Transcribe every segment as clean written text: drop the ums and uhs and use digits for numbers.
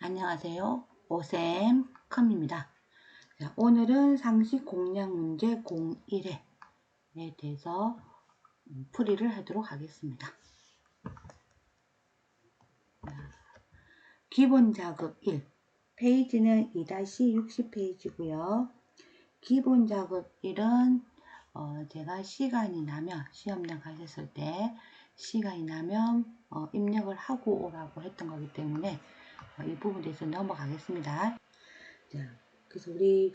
안녕하세요. 오쌤 컴입니다. 자, 오늘은 상식 공략 문제 01에 대해서 풀이를 하도록 하겠습니다. 기본 작업 1. 페이지는 2-60페이지고요. 기본 작업 1은 제가 시간이 나면 시험장 가셨을 때 시간이 나면 입력을 하고 오라고 했던 거기 때문에 이 부분에 대해서 넘어가겠습니다. 자, 그래서 우리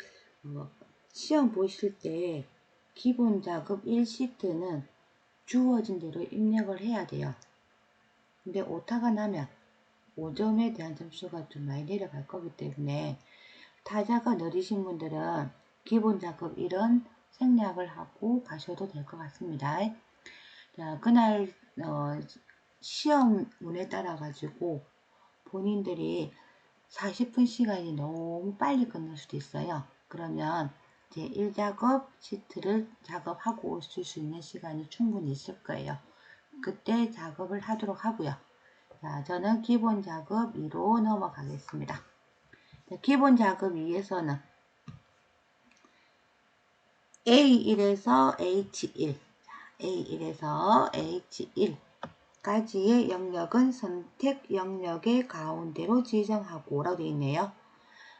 시험 보실 때 기본 작업 1시트는 주어진 대로 입력을 해야 돼요. 근데 오타가 나면 5점에 대한 점수가 좀 많이 내려갈 거기 때문에 타자가 느리신 분들은 기본 작업 1은 생략을 하고 가셔도 될 것 같습니다. 자, 그날 시험문에 따라 가지고 본인들이 40분 시간이 너무 빨리 끝날 수도 있어요. 그러면 제 1작업 시트를 작업하고 오실 수 있는 시간이 충분히 있을 거예요. 그때 작업을 하도록 하고요. 자, 저는 기본 작업 2로 넘어가겠습니다. 자, 기본 작업 2에서는 A1에서 H1, A1에서 H1 까지의 영역은 선택 영역의 가운데로 지정하고 라고 되어 있네요.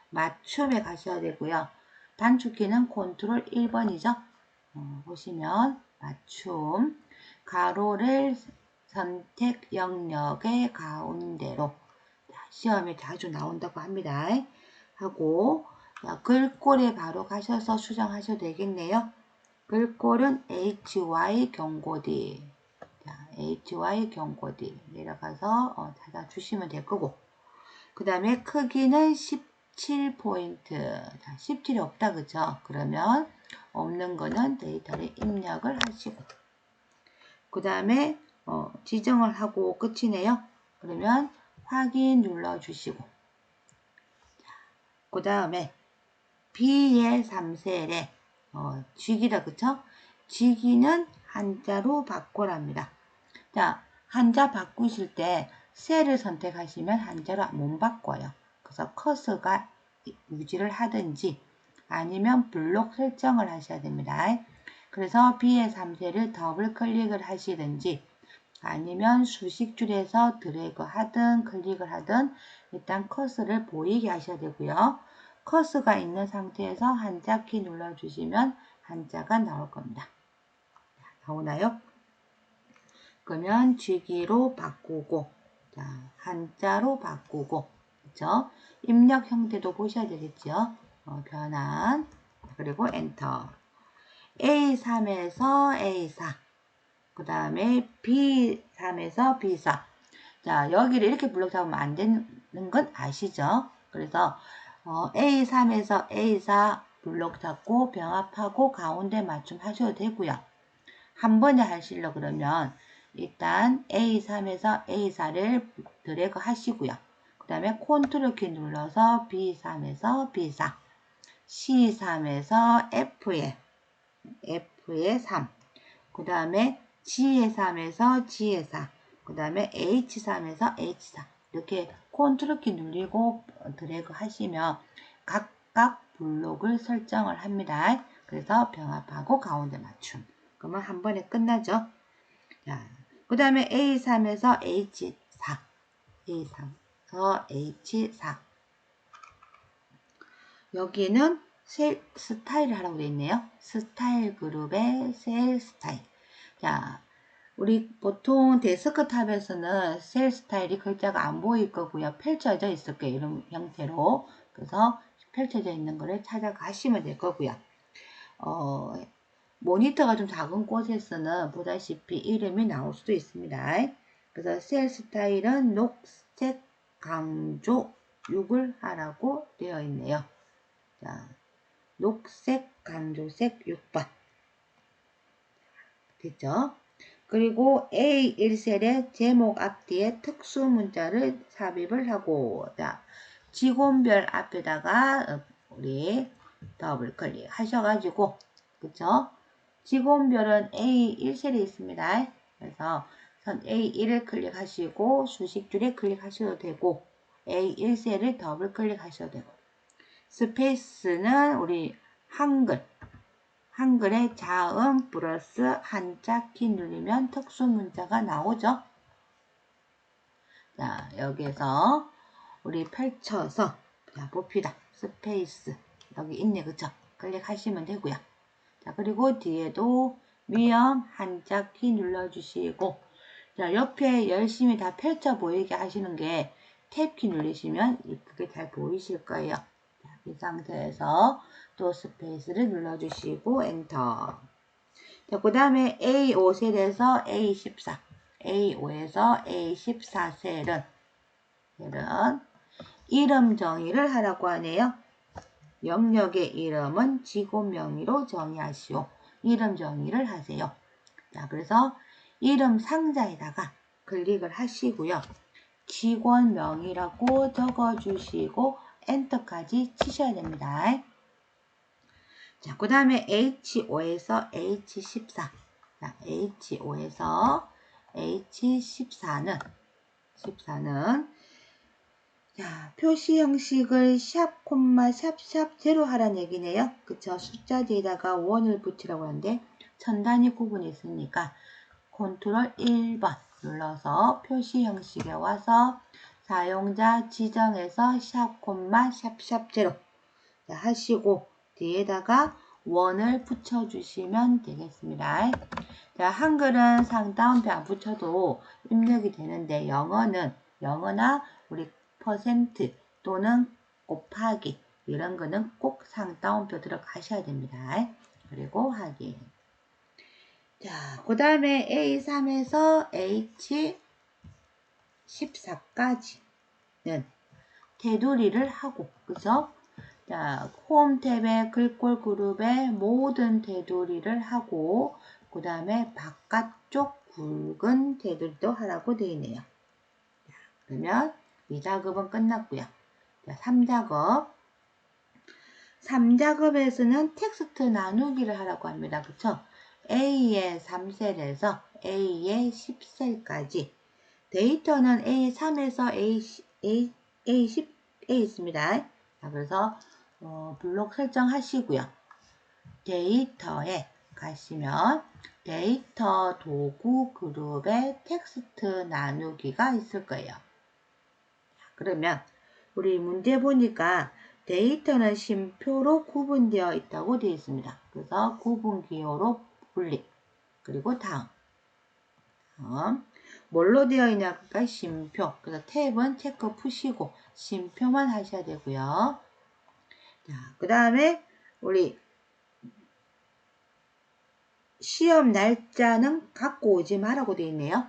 맞춤에 가셔야 되고요. 단축키는 컨트롤 1번이죠. 보시면 맞춤 가로를 선택 영역의 가운데로 시험에 자주 나온다고 합니다. 하고 글꼴에 바로 가셔서 수정하셔도 되겠네요. 글꼴은 HY 경고디 HY 경고디 내려가서 찾아주시면 될 거고 그 다음에 크기는 17포인트. 자, 17이 없다, 그죠? 그러면 없는 거는 데이터를 입력을 하시고 그 다음에 지정을 하고 끝이네요. 그러면 확인 눌러주시고 그 다음에 B의 3셀에 쥐기다, 그쵸? 쥐기는 한자로 바꾸랍니다. 자, 한자 바꾸실 때 셀을 선택하시면 한자로 못 바꿔요. 그래서 커서가 유지를 하든지 아니면 블록 설정을 하셔야 됩니다. 그래서 B의 3셀을 더블 클릭을 하시든지 아니면 수식줄에서 드래그 하든 클릭을 하든 일단 커서를 보이게 하셔야 되고요. 커서가 있는 상태에서 한자 키 눌러주시면 한자가 나올 겁니다. 나오나요? 그러면 쥐기로 바꾸고 자, 한자로 바꾸고 그렇죠? 입력 형태도 보셔야 되겠죠? 변환 그리고 엔터 A3에서 A4 그 다음에 B3에서 B4 자 여기를 이렇게 블록 잡으면 안 되는 건 아시죠? 그래서 A3에서 A4 블록 잡고 병합하고 가운데 맞춤 하셔도 되고요. 한 번에 하시려 그러면 일단 A3에서 A4를 드래그 하시고요. 그 다음에 컨트롤 키 눌러서 B3에서 B4 C3에서 F에 3 그 다음에 G에 3에서 G에 4 그 다음에 H3에서 H4 이렇게 컨트롤 키 누르고 드래그 하시면 각각 블록을 설정을 합니다. 그래서 병합하고 가운데 맞춤 그러면 한 번에 끝나죠. 그 다음에 A3에서 H4 A3에서 H4 여기는 셀 스타일을 하라고 되어 있네요. 스타일 그룹의 셀 스타일. 자, 우리 보통 데스크탑에서는 셀 스타일이 글자가 안 보일 거고요. 펼쳐져 있을 거예요. 이런 형태로. 그래서 펼쳐져 있는 거를 찾아가시면 될 거고요. 모니터가 좀 작은 곳에서는 보다시피 이름이 나올 수도 있습니다. 그래서 셀 스타일은 녹색 강조 6을 하라고 되어 있네요. 자, 녹색 강조색 6번 됐죠? 그리고 A1셀의 제목 앞뒤에 특수 문자를 삽입을 하고 자, 직원별 앞에다가 우리 더블 클릭 하셔가지고 그쵸? 직원별은 A1셀에 있습니다. 그래서 선 A1을 클릭하시고 수식줄에 클릭하셔도 되고 A1셀을 더블 클릭하셔도 되고, 스페이스는 우리 한글의 자음 플러스 한자 키 누르면 특수 문자가 나오죠. 자, 여기에서 우리 펼쳐서 자, 봅시다. 스페이스 여기 있네, 그쵸? 클릭하시면 되고요. 자, 그리고 뒤에도 위험 한자 키 눌러주시고, 자, 옆에 열심히 다 펼쳐 보이게 하시는 게 탭 키 누르시면 이쁘게 잘 보이실 거예요. 자, 이 상태에서 또 스페이스를 눌러주시고 엔터. 자, 그 다음에 A5셀에서 A14, A5에서 A14셀은 이름 정의를 하라고 하네요. 영역의 이름은 직원 명의로 정의하시오. 이름 정의를 하세요. 자, 그래서 이름 상자에다가 클릭을 하시고요. 직원 명의라고 적어주시고 엔터까지 치셔야 됩니다. 자, 그 다음에 H5에서 H14. 자, H5에서 H14는 자, 표시 형식을 샵, 콤마, 샵, 제로 하라는 얘기네요. 그쵸? 숫자 뒤에다가 원을 붙이라고 하는데 천 단위 구분이 있으니까 컨트롤 1번 눌러서 표시 형식에 와서 사용자 지정에서 샵, 콤마, 샵, 제로 자, 하시고 뒤에다가 원을 붙여주시면 되겠습니다. 자, 한글은 상따옴표 안 붙여도 입력이 되는데 영어나 우리 퍼센트 또는 곱하기 이런 거는 꼭 상따옴표 들어가셔야 됩니다. 그리고 확인. 자, 그 다음에 A3에서 H14까지는 테두리를 하고, 그죠? 자, 홈 탭에 글꼴 그룹에 모든 테두리를 하고, 그 다음에 바깥쪽 굵은 테두리도 하라고 되어 있네요. 자, 그러면 이 작업은 끝났고요. 자, 3작업. 3작업에서는 텍스트 나누기를 하라고 합니다. 그쵸? A의 3셀에서 A의 10셀까지 데이터는 A3에서 A10에 있습니다. 자, 그래서 블록 설정하시고요. 데이터에 가시면 데이터 도구 그룹에 텍스트 나누기가 있을 거예요. 그러면 우리 문제 보니까 데이터는 쉼표로 구분되어 있다고 되어 있습니다. 그래서 구분기호로 분리. 그리고 다음. 뭘로 되어 있냐니까 쉼표. 그래서 탭은 체크 푸시고 쉼표만 하셔야 되고요. 자, 그 다음에 우리 시험 날짜는 갖고 오지 말라고 되어 있네요.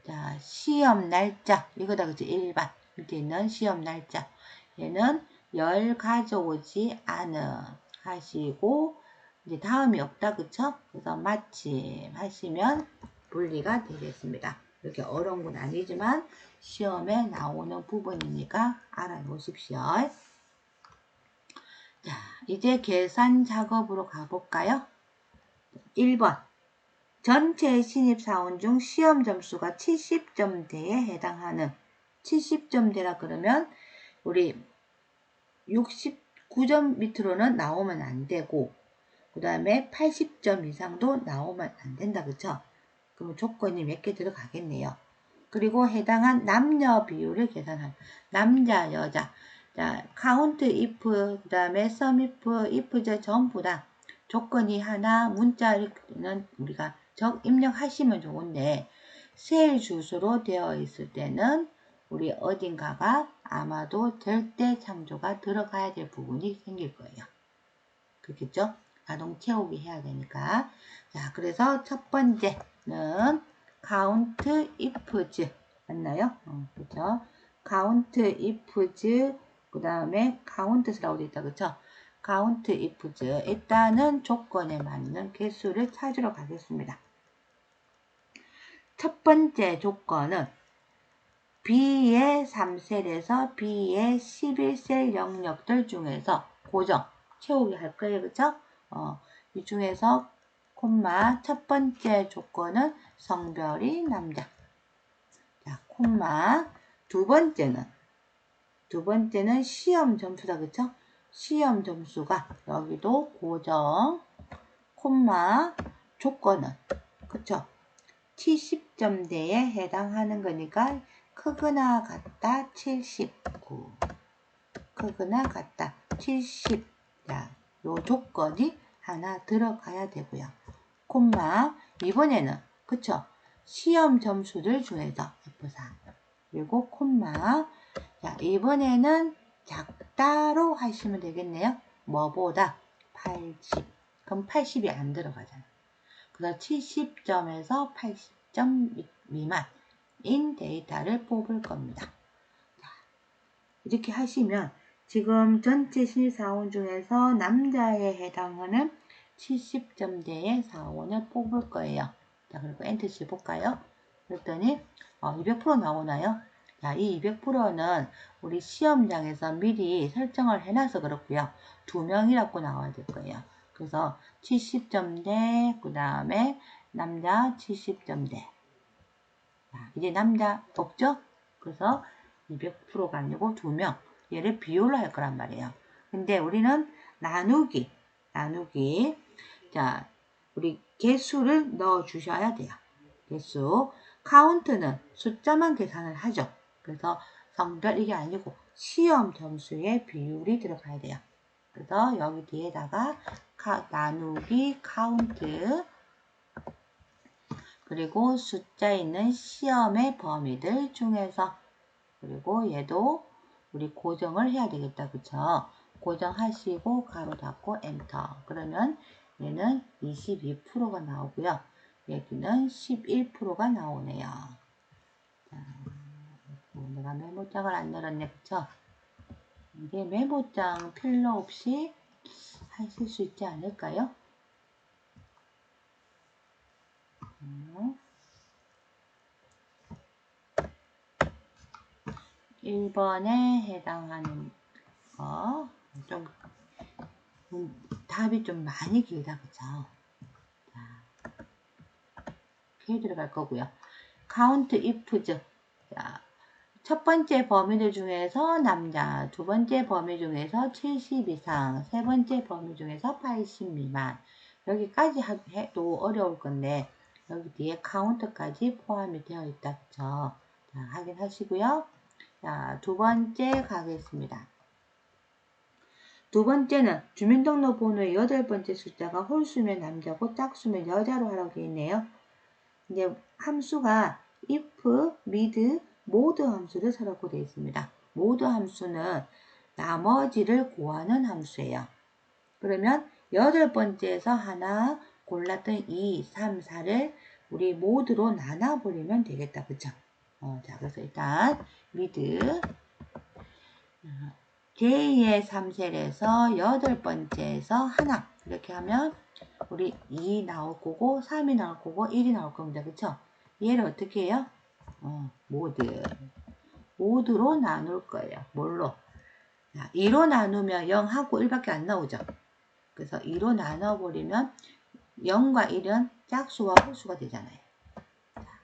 자, 시험 날짜. 이거다, 그치? 1번. 밑에 있는 시험 날짜. 얘는 열 가져오지 않음 하시고, 이제 다음이 없다, 그쵸? 그래서 마침 하시면 분리가 되겠습니다. 이렇게 어려운 건 아니지만 시험에 나오는 부분이니까 알아놓으십시오. 자, 이제 계산 작업으로 가볼까요? 1번. 전체 신입사원 중 시험 점수가 70점대에 해당하는 70점대라 그러면 우리 69점 밑으로는 나오면 안 되고 그 다음에 80점 이상도 나오면 안 된다. 그쵸? 그럼 조건이 몇 개 들어가겠네요. 그리고 해당한 남녀 비율을 계산한 남자, 여자. 자, 카운트 if, 그 다음에 sum if 전부 다 조건이 하나, 문자는 우리가 입력하시면 좋은데 셀 주소로 되어 있을 때는 우리 어딘가가 아마도 절대 참조가 들어가야 될 부분이 생길 거예요. 그렇겠죠? 자동 채우기 해야 되니까. 자, 그래서 첫 번째는 count ifs 맞나요? 그렇죠? count ifs 그 다음에 count라고 되어 있다. 그렇죠? count ifs 일단은 조건에 맞는 개수를 찾으러 가겠습니다. 첫 번째 조건은 B의 3셀에서 B의 11셀 영역들 중에서 고정 채우기 할 거예요. 그쵸? 이 중에서 콤마 첫 번째 조건은 성별이 남자. 자, 콤마 두 번째는 두 번째는 시험 점수다. 그쵸? 시험 점수가 여기도 고정, 콤마, 조건은 그쵸? 70점대에 해당하는 거니까 크거나 같다 79, 크거나 같다 70. 자, 요 조건이 하나 들어가야 되고요. 콤마, 이번에는 그쵸? 시험 점수들 중에서 F4 그리고 콤마. 자, 이번에는 작다로 하시면 되겠네요. 뭐보다 80. 그럼 80이 안 들어가잖아요. 그래서 70점에서 80점 미만인 데이터를 뽑을 겁니다. 자, 이렇게 하시면 지금 전체 신입사원 중에서 남자에 해당하는 70점대의 사원을 뽑을 거예요. 자, 그리고 엔터 쳐볼까요? 그랬더니 200% 나오나요? 자, 이 200%는 우리 시험장에서 미리 설정을 해놔서 그렇고요. 2명이라고 나와야 될 거예요. 그래서 70점대, 그 다음에 남자 70점대. 자, 이제 남자 없죠? 그래서 200%가 아니고 2명. 얘를 비율로 할 거란 말이에요. 근데 우리는 나누기. 자, 우리 개수를 넣어 주셔야 돼요. 개수. 카운트는 숫자만 계산을 하죠. 그래서 성별 이게 아니고 시험 점수의 비율이 들어가야 돼요. 그래서 여기 뒤에다가 나누기 카운트 그리고 숫자 있는 시험의 범위들 중에서 그리고 얘도 우리 고정을 해야 되겠다. 그쵸? 고정하시고 가로 닫고 엔터. 그러면 얘는 22%가 나오고요. 여기는 11%가 나오네요. 자, 내가 메모장을 안 열었네. 그쵸? 이게 메모장 필요 없이 하실 수 있지 않을까요? 1번에 해당하는 거, 좀, 답이 좀 많이 길다, 그쵸? 자, 이렇게 들어갈 거고요. count ifs. 자, 첫 번째 범위들 중에서 남자, 두 번째 범위 중에서 70 이상, 세 번째 범위 중에서 80 미만. 여기까지 해도 어려울 건데, 여기 뒤에 카운트까지 포함이 되어 있다, 그쵸? 자, 확인하시고요. 자, 두 번째 가겠습니다. 두 번째는 주민등록번호의 8번째 숫자가 홀수면 남자고 짝수면 여자로 하라고 되어 있네요. 이제 함수가 if, mid, mode 함수를 써라고 되어 있습니다. mode 함수는 나머지를 구하는 함수예요. 그러면 8번째에서 하나 골랐던 2, 3, 4를 우리 모드로 나눠버리면 되겠다. 그쵸? 자, 그래서 일단 mid J의 3셀에서 8번째에서 하나 이렇게 하면 우리 2 나올 거고 3이 나올 거고 1이 나올 겁니다. 그쵸? 얘를 어떻게 해요? 모드로 나눌 거예요. 뭘로? 2로 나누면 0하고 1밖에 안 나오죠. 그래서 2로 나눠버리면 0과 1은 짝수와 홀수가 되잖아요.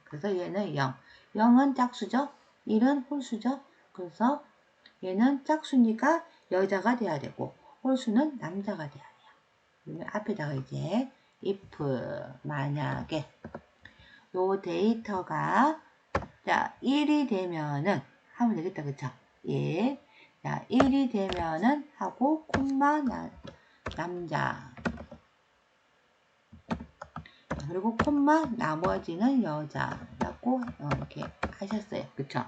그래서 얘는 0. 0은 짝수죠. 1은 홀수죠. 그래서 얘는 짝수니까 여자가 돼야 되고 홀수는 남자가 돼야 돼요. 그러면 앞에다가 이제 if 만약에 요 데이터가 자 1이 되면은 하면 되겠다. 그쵸? 1. 자 1이 되면은 하고 콤마 남자 그리고 콤마 나머지는 여자라고 이렇게 하셨어요. 그쵸?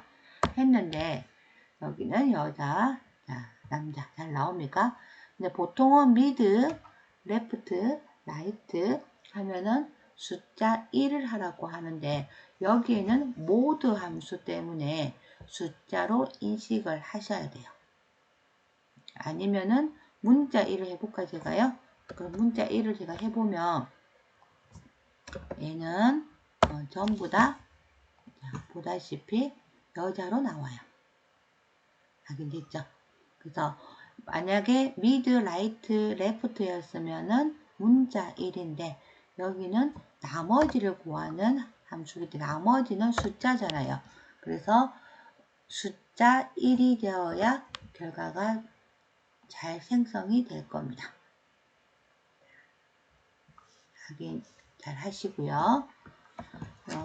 했는데 여기는 여자, 자, 남자 잘 나옵니까? 근데 보통은 미드, 레프트, 라이트 하면은 숫자 1을 하라고 하는데 여기에는 모드 함수 때문에 숫자로 인식을 하셔야 돼요. 아니면은 문자 1을 해볼까 제가요? 그럼 문자 1을 제가 해보면 얘는 전부 다 보다시피 여자로 나와요. 확인됐죠? 그래서 만약에 미드, 라이트, 레프트였으면은 문자 1인데 여기는 나머지를 구하는 함수기 때문에 나머지는 숫자잖아요. 그래서 숫자 1이 되어야 결과가 잘 생성이 될 겁니다. 확인 잘 하시고요.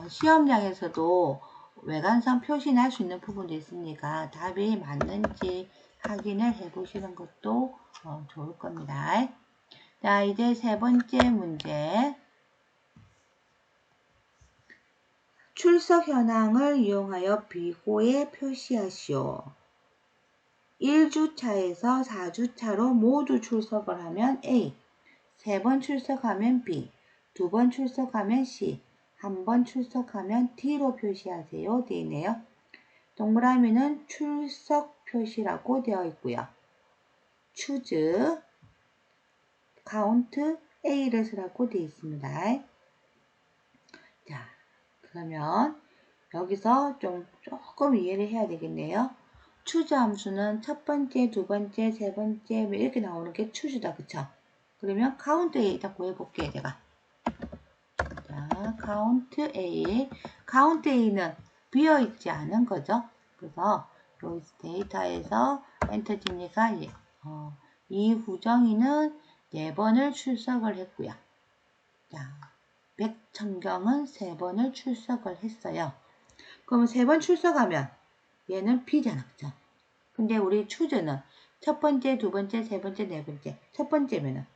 시험장에서도 외관상 표시할 수 있는 부분도 있으니까 답이 맞는지 확인을 해 보시는 것도 좋을 겁니다. 자, 이제 세 번째 문제. 출석 현황을 이용하여 비고에 표시하시오. 1주차에서 4주차로 모두 출석을 하면 A, 3번 출석하면 B, 2번 출석하면 C, 1번 출석하면 D로 표시하세요. 되어 있네요. 동그라미는 출석 표시라고 되어 있고요. choose, count, A를 쓰라고 되어 있습니다. 자, 그러면 여기서 조금 이해를 해야 되겠네요. choose 함수는 첫 번째, 두 번째, 세 번째 이렇게 나오는 게 choose다. 그쵸? 그러면 count A 일단 구해볼게요. 제가. 자, count A. count A는 비어있지 않은 거죠. 그래서 여기 데이터에서 엔터 치니까 이후정이는 4번을 출석을 했고요. 자, 백천경은 3번을 출석을 했어요. 그러면 3번 출석하면 얘는 B잖아. 그죠? 근데 우리 choose는 첫 번째, 두 번째, 세 번째, 네 번째. 첫 번째면은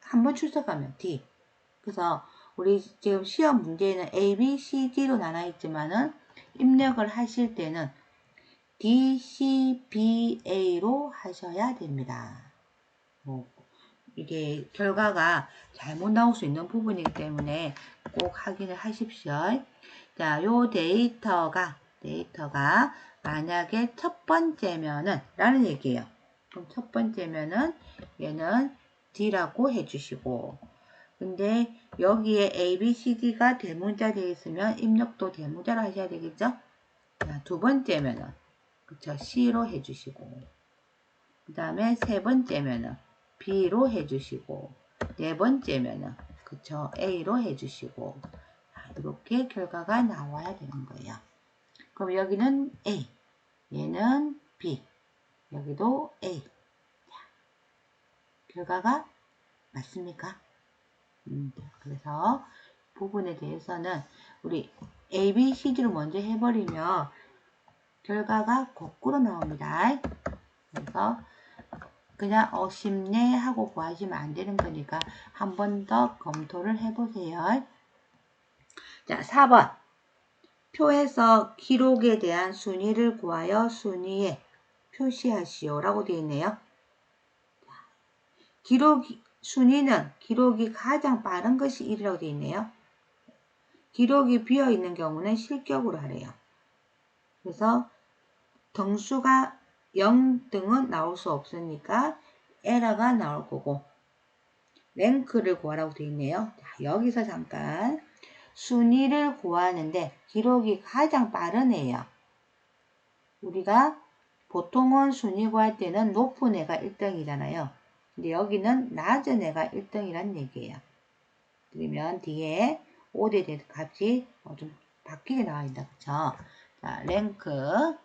한 번 출석하면 D. 그래서 우리 지금 시험 문제에는 A, B, C, D로 나눠 있지만은 입력을 하실 때는 D, C, B, A로 하셔야 됩니다. 이게 결과가 잘못 나올 수 있는 부분이기 때문에 꼭 확인을 하십시오. 자, 요 데이터가 만약에 첫 번째면은 라는 얘기예요. 그럼 첫 번째면은 얘는 D라고 해주시고, 근데 여기에 A, B, C, D가 대문자 되어 있으면 입력도 대문자로 하셔야 되겠죠? 자, 두 번째면은 그쵸, C로 해주시고, 그 다음에 세 번째면은 B로 해주시고, 네 번째면은 그쵸, A로 해주시고, 이렇게 결과가 나와야 되는 거예요. 그럼 여기는 A, 얘는 B, 여기도 A. 자, 결과가 맞습니까? 그래서 부분에 대해서는 우리 A, B, C, D로 먼저 해버리면 결과가 거꾸로 나옵니다. 그래서 그냥 쉽네 하고 구하시면 안 되는 거니까 한 번 더 검토를 해보세요. 자, 4번. 표에서 기록에 대한 순위를 구하여 순위에 표시하시오 라고 되어 있네요. 순위는 기록이 가장 빠른 것이 1이라고 되어 있네요. 기록이 비어있는 경우는 실격으로 하래요. 그래서 등수가 0등은 나올 수 없으니까 에러가 나올 거고, 랭크를 구하라고 되어 있네요. 자, 여기서 잠깐 순위를 구하는데 기록이 가장 빠른 애예요. 우리가 보통은 순위 구할 때는 높은 애가 1등이잖아요. 근데 여기는 낮은 애가 1등이란 얘기예요. 그러면 뒤에 5대 대한 값이 좀 바뀌게 나와 있다. 그쵸? 자, 랭크.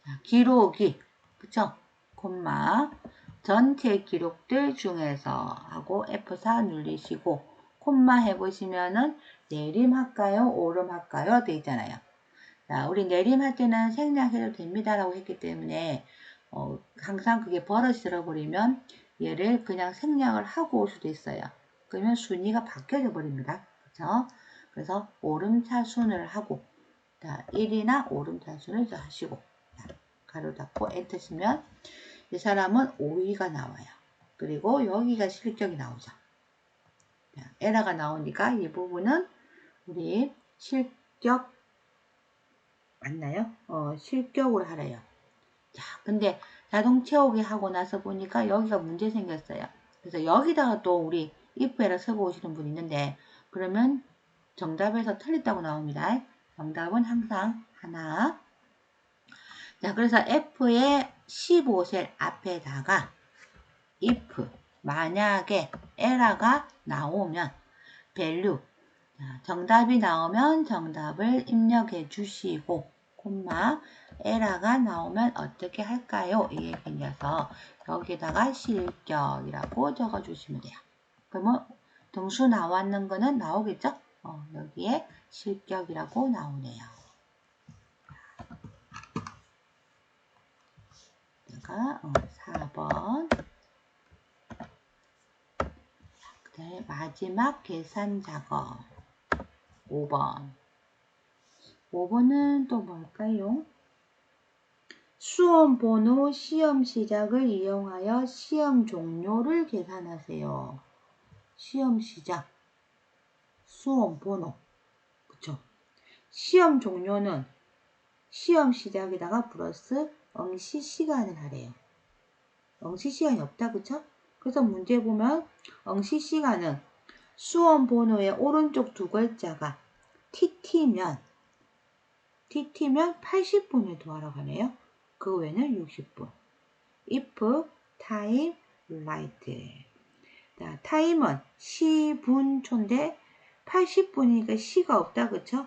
자, 기록이, 그쵸? 콤마. 전체 기록들 중에서 하고 F4 누르시고, 콤마 해보시면은 내림할까요? 오름할까요? 돼 있잖아요. 자, 우리 내림할 때는 생략해도 됩니다라고 했기 때문에, 항상 그게 버릇이 들어버리면 얘를 그냥 생략을 하고 올 수도 있어요. 그러면 순위가 바뀌어져 버립니다. 그렇죠? 그래서 오름차순을 하고, 자, 1이나 오름차순을 하시고, 자, 가로 닫고 엔터 치면 이 사람은 5위가 나와요. 그리고 여기가 실격이 나오죠. 자, 에러가 나오니까 이 부분은 우리 실격 맞나요? 실격으로 하래요. 자, 근데 자동 채우기 하고 나서 보니까 여기가 문제 생겼어요. 그래서 여기다가 또 우리 if 에러 쓰고 오시는 분 있는데, 그러면 정답에서 틀렸다고 나옵니다. 정답은 항상 하나. 자, 그래서 F의 15셀 앞에다가 if 만약에 에러가 나오면 value, 자, 정답이 나오면 정답을 입력해 주시고 콤마 에라가 나오면 어떻게 할까요? 이 얘기여서 여기다가 실격이라고 적어주시면 돼요. 그러면 등수 나왔는 거는 나오겠죠? 여기에 실격이라고 나오네요. 내가 4번. 그다음에 마지막 계산 작업 5번. 5번은 또 뭘까요? 수험 번호 시험 시작을 이용하여 시험 종료를 계산하세요. 시험 시작, 수험 번호, 그쵸? 시험 종료는 시험 시작에다가 플러스 응시 시간을 하래요. 응시 시간이 없다, 그쵸? 그래서 문제 보면 응시 시간은 수험 번호의 오른쪽 두 글자가 TT면 80분을 더하라고 하네요. 그 외에는 60분. if time right. 자, 타임은 시분초인데 80분이니까 시가 없다, 그쵸?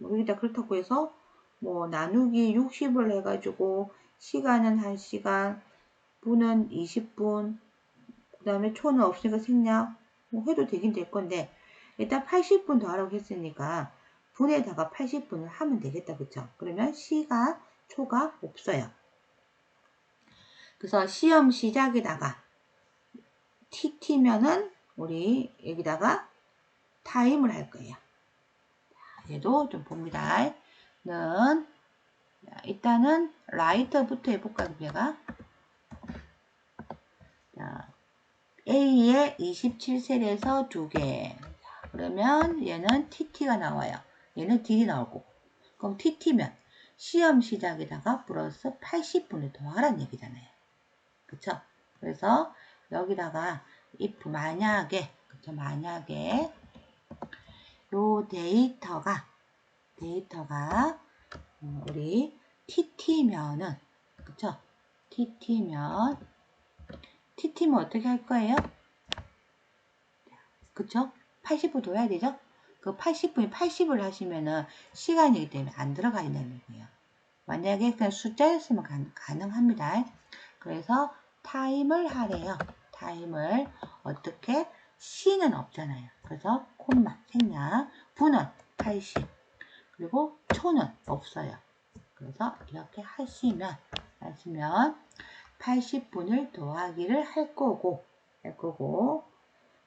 여기다 그렇다고 해서 나누기 60을 해가지고 시간은 1시간, 분은 20분, 그 다음에 초는 없으니까 생략 해도 되긴 될 건데 일단 80분 더하라고 했으니까 분에다가 80분을 하면 되겠다, 그쵸? 그러면 시가 초가 없어요. 그래서 시험 시작에다가 TT면은 우리 여기다가 타임을 할 거예요. 얘도 좀 봅니다. 는 일단은 라이터부터 해볼까요, 제가? A에 27셀에서 2개. 그러면 얘는 TT가 나와요. 얘는 D이 나오고. 그럼 TT면 시험 시작에다가 플러스 80분을 더하라는 얘기잖아요. 그쵸? 그래서 여기다가 if 만약에, 그쵸? 만약에 요 데이터가 우리 TT면은, 그쵸? TT면 어떻게 할 거예요? 그쵸? 80분 더 해야 되죠? 그 80분이 80을 하시면은 시간이기 때문에 안 들어가 있는 거예요. 만약에 그냥 숫자였으면 가능합니다. 그래서 타임을 하래요. 타임을 어떻게? 시는 없잖아요. 그래서 콤마 생략, 분은 80, 그리고 초는 없어요. 그래서 이렇게 하시면 80분을 더하기를 할 거고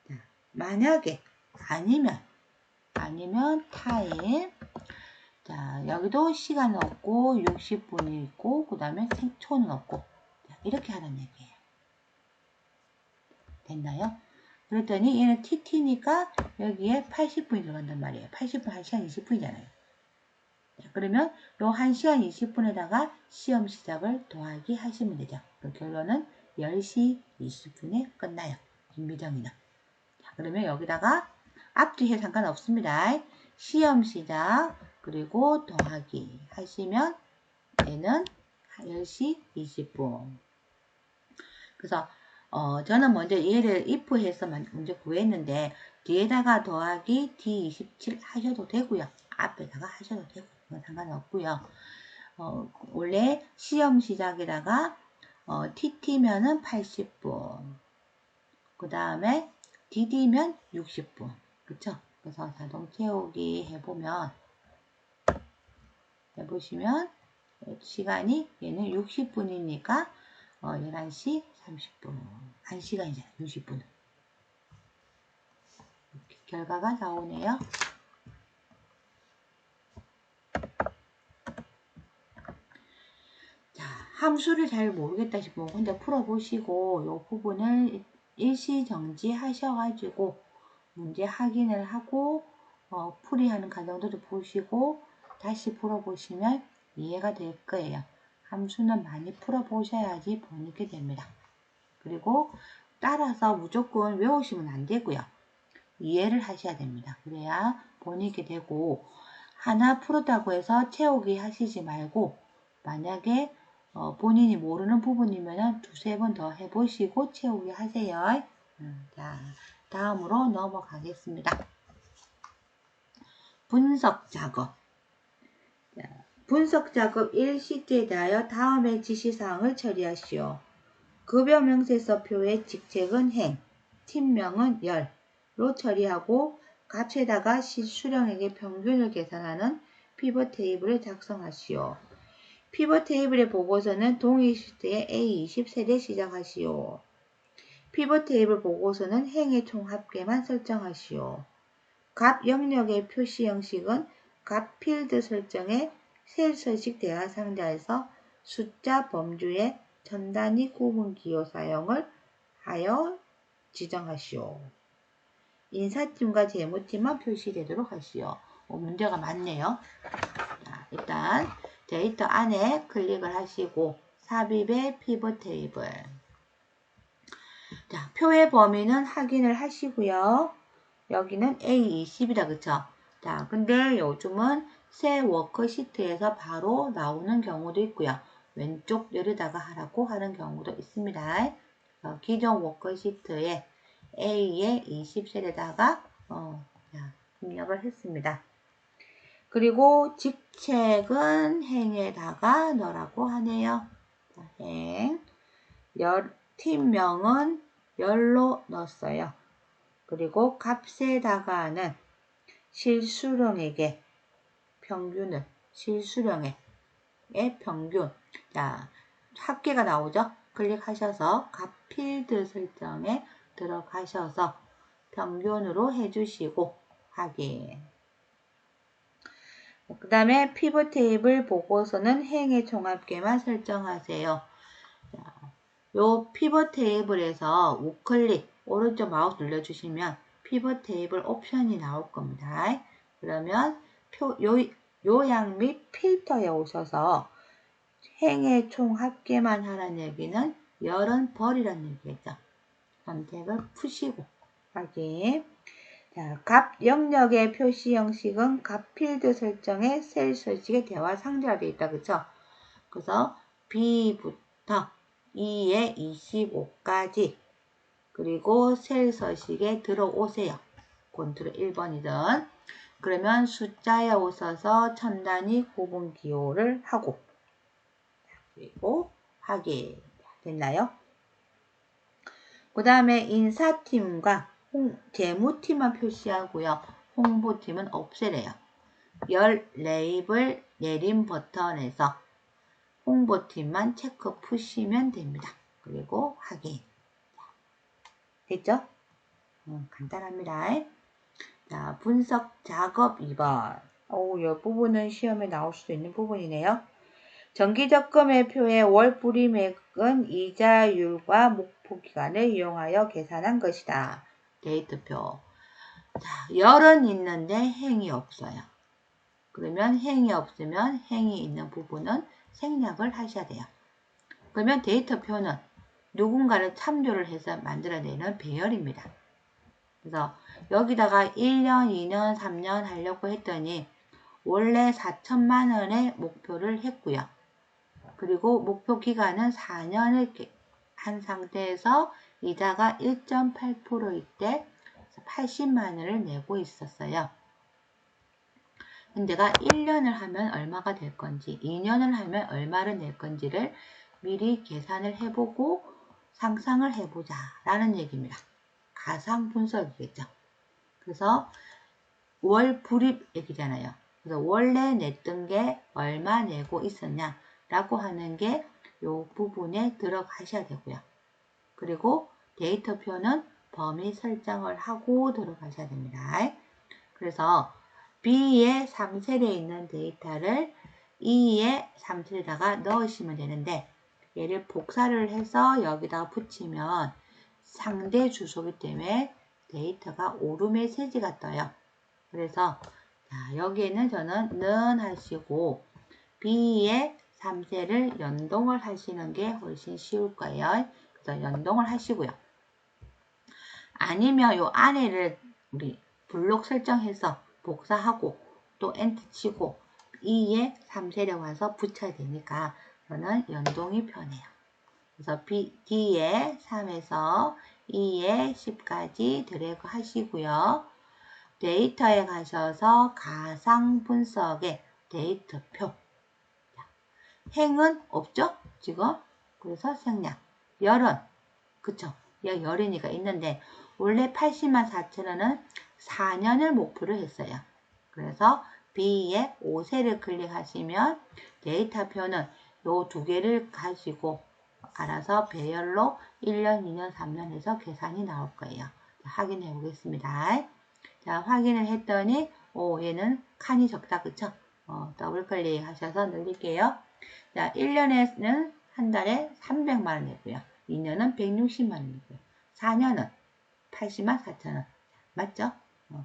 자, 만약에 아니면 타임, 자 여기도 시간은 없고 60분이 있고 그 다음에 초는 없고, 자, 이렇게 하는 얘기예요. 됐나요? 그랬더니 얘는 TT니까 여기에 80분이 들어간단 말이에요. 80분 1시간 20분이잖아요. 자, 그러면 요 1시간 20분에다가 시험 시작을 더하기 하시면 되죠. 그 결론은 10시 20분에 끝나요. 김미정이는. 자, 그러면 여기다가 앞뒤에 상관없습니다. 시험 시작 그리고 더하기 하시면 얘는 10시 20분. 그래서 저는 먼저 얘를 if 해서 문제 구했는데 뒤에다가 더하기 D27 하셔도 되고요. 앞에다가 하셔도 되고 그건 상관없고요. 원래 시험 시작에다가 TT면은 80분, 그 다음에 DD면 60분, 그쵸? 그래서 자동 채우기 해보시면 시간이 얘는 60분이니까 11시 30분, 1시간이잖아요. 60분. 이렇게 결과가 나오네요. 자, 함수를 잘 모르겠다 싶으면 혼자 풀어보시고 이 부분을 일시정지 하셔가지고 문제 확인을 하고 풀이하는 과정들을 보시고 다시 풀어보시면 이해가 될 거예요. 함수는 많이 풀어보셔야지 보이게 됩니다. 그리고 따라서 무조건 외우시면 안 되고요. 이해를 하셔야 됩니다. 그래야 보이게 되고 하나 풀었다고 해서 채우기 하시지 말고 만약에 본인이 모르는 부분이면 두세 번 더 해보시고 채우기 하세요. 자, 다음으로 넘어가겠습니다. 분석 작업. 자, 분석 작업 1시트에 대하여 다음의 지시사항을 처리하시오. 급여 명세서표의 직책은 행, 팀명은 열로 처리하고 값에다가 실수령액의 평균을 계산하는 피벗 테이블을 작성하시오. 피벗 테이블의 보고서는 동일 시트에 A20 세대 시작하시오. 피벗 테이블 보고서는 행의 총 합계만 설정하시오. 값 영역의 표시 형식은 값 필드 설정에 셀 서식 대화 상자에서 숫자 범주의 전 단위 구분 기호 사용을 하여 지정하시오. 인사팀과 재무팀만 표시되도록 하시오. 문제가 많네요. 자, 일단 데이터 안에 클릭을 하시고 삽입의 피벗 테이블. 자, 표의 범위는 확인을 하시고요. 여기는 A20이다, 그쵸? 자, 근데 요즘은 새 워크시트에서 바로 나오는 경우도 있고요. 왼쪽 내려다가 하라고 하는 경우도 있습니다. 기존 워크시트에 A에 20셀에다가 입력을 했습니다. 그리고 직책은 행에다가 넣으라고 하네요. 행. 팀명은 열로 넣었어요. 그리고 값에다가는 실수령액의 평균을, 실수령액의 평균. 자, 합계가 나오죠? 클릭하셔서 값 필드 설정에 들어가셔서 평균으로 해주시고 확인. 그 다음에 피벗 테이블 보고서는 행의 총합계만 설정하세요. 자, 요 피벗 테이블에서 우클릭 오른쪽 마우스 눌러주시면 피벗 테이블 옵션이 나올 겁니다. 그러면 요약 및 필터에 오셔서 행의 총 합계만 하라는 얘기는 열은 버리라는 얘기겠죠. 선택을 푸시고 확인. 자, 값 영역의 표시 형식은 값 필드 설정에 셀 서식의 대화 상자가 되어 있다. 그쵸? 그래서 B부터 E에 25까지 그리고 셀 서식에 들어오세요. 컨트롤 1번이든 그러면 숫자에 오셔서 천 단위 구분 기호를 하고 그리고 확인. 됐나요? 그 다음에 인사팀과 재무팀만 표시하고요. 홍보팀은 없애래요. 열 레이블 내림 버튼에서 홍보팀만 체크 푸시면 됩니다. 그리고 확인. 됐죠? 간단합니다. 자, 분석 작업 2번. 이 부분은 시험에 나올 수도 있는 부분이네요. 정기적금의 표의 월 불이익은 이자율과 목표기간을 이용하여 계산한 것이다. 데이터표. 자, 열은 있는데 행이 없어요. 그러면 행이 없으면 행이 있는 부분은 생략을 하셔야 돼요. 그러면 데이터표는 누군가를 참조를 해서 만들어내는 배열입니다. 그래서 여기다가 1년, 2년, 3년 하려고 했더니 원래 4천만 원의 목표를 했고요. 그리고 목표 기간은 4년을 한 상태에서 이자가 1.8%일 때 80만 원을 내고 있었어요. 근데가 1년을 하면 얼마가 될 건지, 2년을 하면 얼마를 낼 건지를 미리 계산을 해보고 상상을 해보자 라는 얘기입니다. 가상 분석이겠죠. 그래서 월 불이익이잖아요. 그래서 원래 냈던 게 얼마 내고 있었냐 라고 하는 게 이 부분에 들어가셔야 되고요. 그리고 데이터표는 범위 설정을 하고 들어가셔야 됩니다. 그래서 B의 3셀에 있는 데이터를 E의 3셀에다가 넣으시면 되는데 얘를 복사를 해서 여기다가 붙이면 상대 주소이기 때문에 데이터가 오름 메시지가 떠요. 그래서 자, 여기에는 저는 는 하시고 B의 3셀을 연동을 하시는 게 훨씬 쉬울 거예요. 그래서 연동을 하시고요. 아니면 요 안에를 우리 블록 설정해서 복사하고 또 엔터 치고 E의 3셀에 와서 붙여야 되니까 저는 연동이 편해요. 그래서 D의 3에서 E의 10까지 드래그 하시고요. 데이터에 가셔서 가상 분석의 데이터표 행은 없죠? 지금. 그래서 생략. 열은, 그쵸? 얘 열이니까 있는데, 원래 80만 4천원은 4년을 목표로 했어요. 그래서 B에 5세를 클릭하시면 데이터표는 요 두 개를 가지고 알아서 배열로 1년, 2년, 3년 해서 계산이 나올 거예요. 자, 확인해 보겠습니다. 자, 확인을 했더니 얘는 칸이 적다. 그쵸? 더블 클릭 하셔서 늘릴게요. 자, 1년에는 한 달에 300만원 내고요. 2년은 160만원 내고요. 4년은 80만 4천원. 맞죠?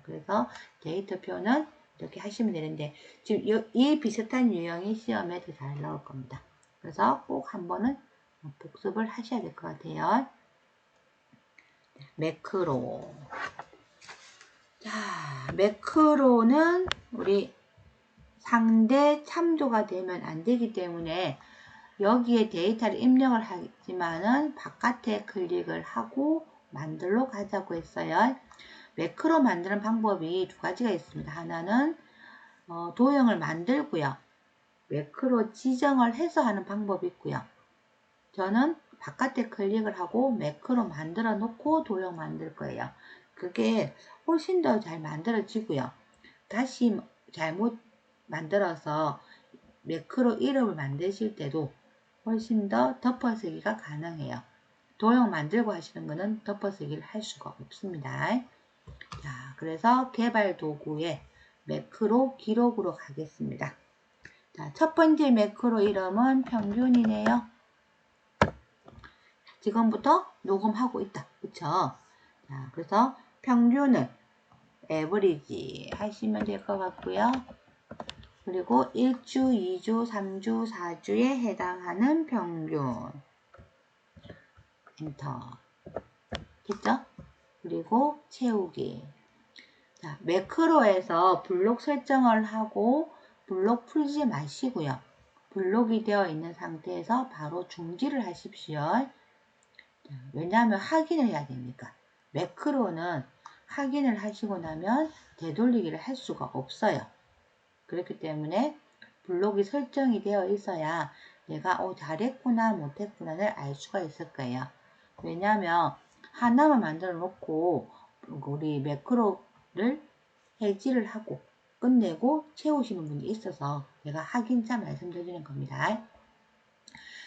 그래서 데이터표는 이렇게 하시면 되는데, 지금 이 비슷한 유형이 시험에 더 잘 나올 겁니다. 그래서 꼭 한 번은 복습을 하셔야 될 것 같아요. 매크로. 자, 매크로는 우리 상대 참조가 되면 안 되기 때문에 여기에 데이터를 입력을 하지만은 바깥에 클릭을 하고 만들러 가자고 했어요. 매크로 만드는 방법이 두 가지가 있습니다. 하나는 도형을 만들고요. 매크로 지정을 해서 하는 방법이 있고요. 저는 바깥에 클릭을 하고 매크로 만들어 놓고 도형 만들 거예요. 그게 훨씬 더 잘 만들어지고요. 다시 잘못 만들어서 매크로 이름을 만드실 때도 훨씬 더 덮어쓰기가 가능해요. 도형 만들고 하시는 거는 덮어쓰기를 할 수가 없습니다. 자, 그래서 개발 도구에 매크로 기록으로 가겠습니다. 자, 첫 번째 매크로 이름은 평균이네요. 지금부터 녹음하고 있다. 그쵸? 자, 그래서 평균은 average 하시면 될 것 같고요. 그리고 1주, 2주, 3주, 4주에 해당하는 평균. 엔터. 됐죠? 그리고 채우기. 자, 매크로에서 블록 설정을 하고 블록 풀지 마시고요. 블록이 되어 있는 상태에서 바로 중지를 하십시오. 자, 왜냐하면 확인을 해야 되니까. 매크로는 확인을 하시고 나면 되돌리기를 할 수가 없어요. 그렇기 때문에 블록이 설정이 되어 있어야 내가 잘했구나 못했구나를 알 수가 있을 거예요. 왜냐하면 하나만 만들어 놓고 우리 매크로를 해지를 하고 끝내고 채우시는 분이 있어서 내가 확인자 말씀드리는 겁니다.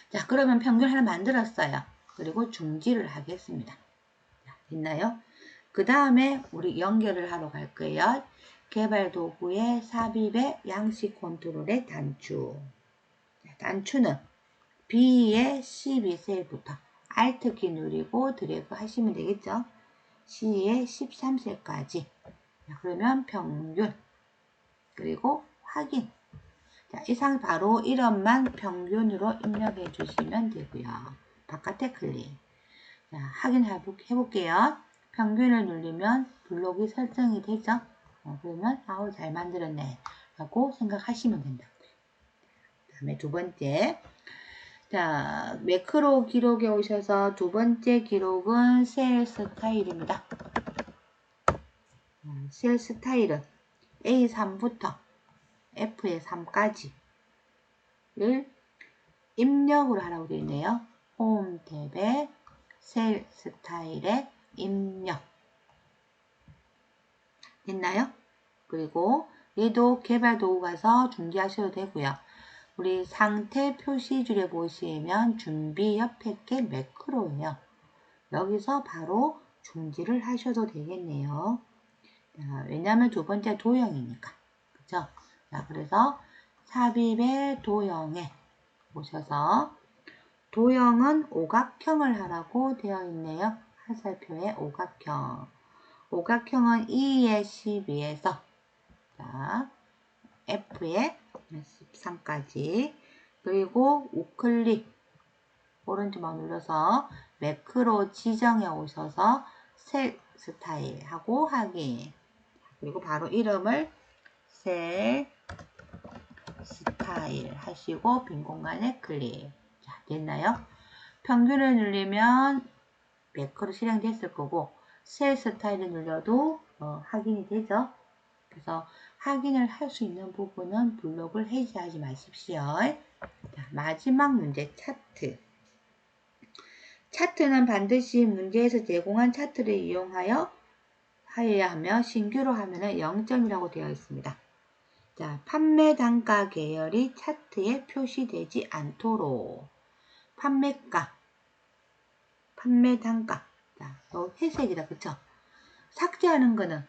자, 그러면 평균 하나 만들었어요. 그리고 중지를 하겠습니다. 자, 됐나요? 그 다음에 우리 연결을 하러 갈 거예요. 개발 도구의 삽입의 양식 컨트롤의 단추. 단추는 B의 12셀부터 Alt 키 누르고 드래그 하시면 되겠죠. C의 13셀까지. 그러면 평균. 그리고 확인. 자, 이상 바로 이름만 평균으로 입력해 주시면 되고요. 바깥에 클릭. 자, 확인해 볼게요. 평균을 누르면 블록이 설정이 되죠. 그러면 잘 만들었네 라고 생각하시면 된다고요. 그 다음에 두 번째. 자, 매크로 기록에 오셔서 두 번째 기록은 셀 스타일입니다. 셀 스타일은 A3부터 F의 3까지를 입력으로 하라고 되어 있네요. 홈 탭에 셀 스타일에 입력. 됐나요? 그리고 얘도 개발 도구 가서 중지하셔도 되고요. 우리 상태 표시줄에 보시면 준비 옆에 게 매크로예요. 여기서 바로 중지를 하셔도 되겠네요. 자, 왜냐하면 두 번째 도형이니까. 그쵸? 자, 그래서 삽입의 도형에 오셔서 도형은 오각형을 하라고 되어 있네요. 화살표에 오각형. 오각형은 2의 12에서 자, F의 13까지 그리고 우클릭 오른쪽만 눌러서 매크로 지정에 오셔서 셀 스타일 하고 확인. 그리고 바로 이름을 셀 스타일 하시고 빈 공간에 클릭. 자, 됐나요? 평균을 누르면 매크로 실행됐을 거고 셀 스타일을 눌러도 확인이 되죠. 그래서 확인을 할 수 있는 부분은 블록을 해제하지 마십시오. 자, 마지막 문제 차트. 차트는 반드시 문제에서 제공한 차트를 이용하여야 하며 신규로 하면 0점이라고 되어 있습니다. 자, 판매 단가 계열이 차트에 표시되지 않도록 판매가, 판매 단가. 자, 회색이다. 그쵸? 삭제하는 거는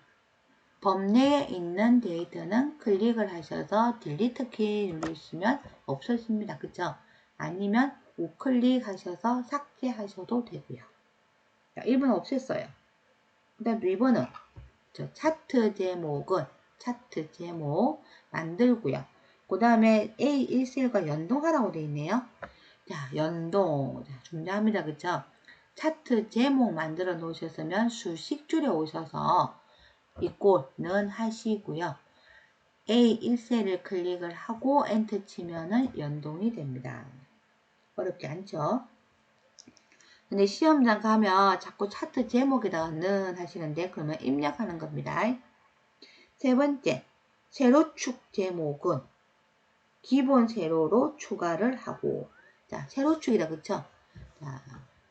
범내에 있는 데이터는 클릭을 하셔서 딜리트 키 누르시면 없어집니다. 그쵸? 아니면 우클릭 하셔서 삭제하셔도 되고요. 자, 1번 없앴어요. 그 다음 2번은 차트 제목 만들고요. 그 다음에 A1셀과 연동하라고 되어 있네요. 자, 연동. 자, 중요합니다. 그쵸? 차트 제목 만들어 놓으셨으면 수식 줄에 오셔서 이꼴는 하시고요. A1셀을 클릭을 하고 엔터 치면은 연동이 됩니다. 어렵지 않죠? 근데 시험장 가면 자꾸 차트 제목에다가 는 하시는데 그러면 입력하는 겁니다. 세 번째, 세로축 제목은 기본 세로로 추가를 하고, 자, 세로축이다. 그쵸? 자,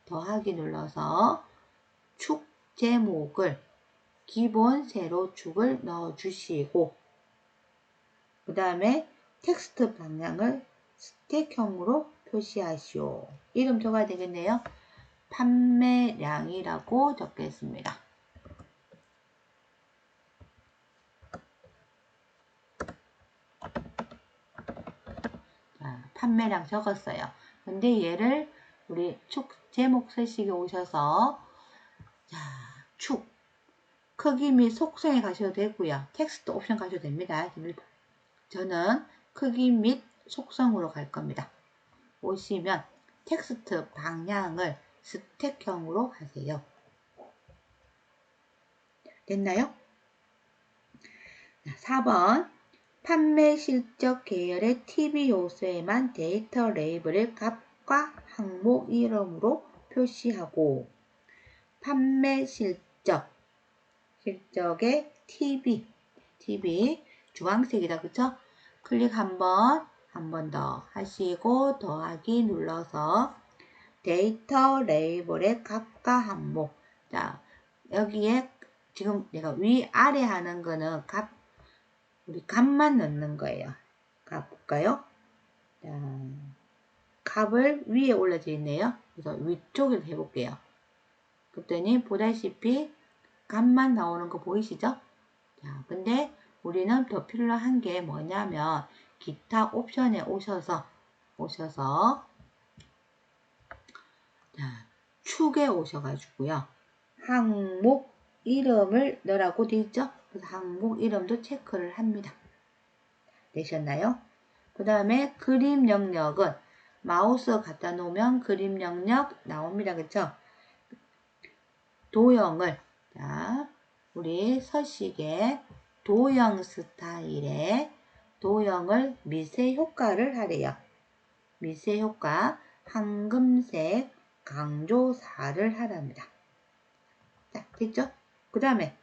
더하기 눌러서 축 제목을 기본 세로축을 넣어주시고, 그 다음에 텍스트 방향을 스택형으로 표시하시오. 이름 적어야 되겠네요. 판매량이라고 적겠습니다. 자, 판매량 적었어요. 근데 얘를 우리 축 제목 쓰시기 오셔서 자, 축 크기 및 속성에 가셔도 되고요. 텍스트 옵션 가셔도 됩니다. 저는 크기 및 속성으로 갈 겁니다. 오시면 텍스트 방향을 스택형으로 하세요. 됐나요? 4번 판매 실적 계열의 TV 요소에만 데이터 레이블의 값과 항목 이름으로 표시하고 판매 실적의 TV 주황색이다. 그쵸? 클릭 한 번 더 하시고 더하기 눌러서 데이터 레이블의 값과 항목. 자, 여기에 지금 내가 위아래 하는 거는 우리 값만 넣는 거예요. 값 볼까요? 자, 값을 위에 올려져 있네요. 그래서 위쪽에서 해볼게요. 그랬더니 보다시피 값만 나오는 거 보이시죠? 자, 근데 우리는 더 필요한 게 뭐냐면 기타 옵션에 오셔서 자, 축에 오셔가지고요. 항목 이름을 넣으라고 되어 있죠? 그래서 항목 이름도 체크를 합니다. 되셨나요? 그 다음에 그림 영역은 마우스 갖다 놓으면 그림 영역 나옵니다. 그쵸? 도형을, 자, 우리 서식의 도형 스타일의 도형을 미세 효과를 하래요. 미세 효과, 황금색 강조사를 하랍니다. 자, 됐죠? 그 다음에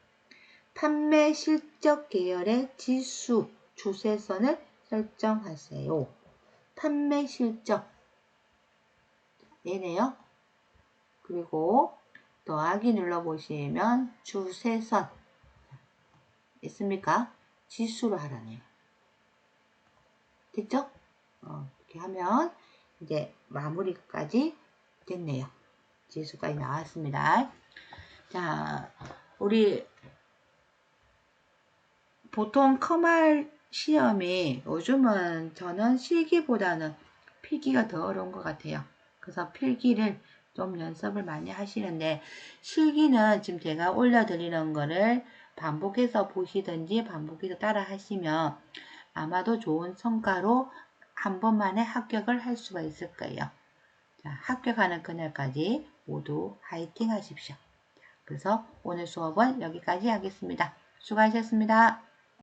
판매 실적 계열의 지수, 주세선을 설정하세요. 판매 실적 얘네요. 그리고 더하기 눌러보시면 주세선 있습니까? 지수로 하라네요. 됐죠? 이렇게 하면 이제 마무리까지 됐네요. 지수까지 나왔습니다. 자, 우리 보통 커말 시험이 요즘은 저는 실기보다는 필기가 더 어려운 것 같아요. 그래서 필기를 좀 연습을 많이 하시는데 실기는 지금 제가 올려드리는 거를 반복해서 보시든지 반복해서 따라 하시면 아마도 좋은 성과로 한 번만에 합격을 할 수가 있을 거예요. 자, 합격하는 그날까지 모두 화이팅 하십시오. 그래서 오늘 수업은 여기까지 하겠습니다. 수고하셨습니다.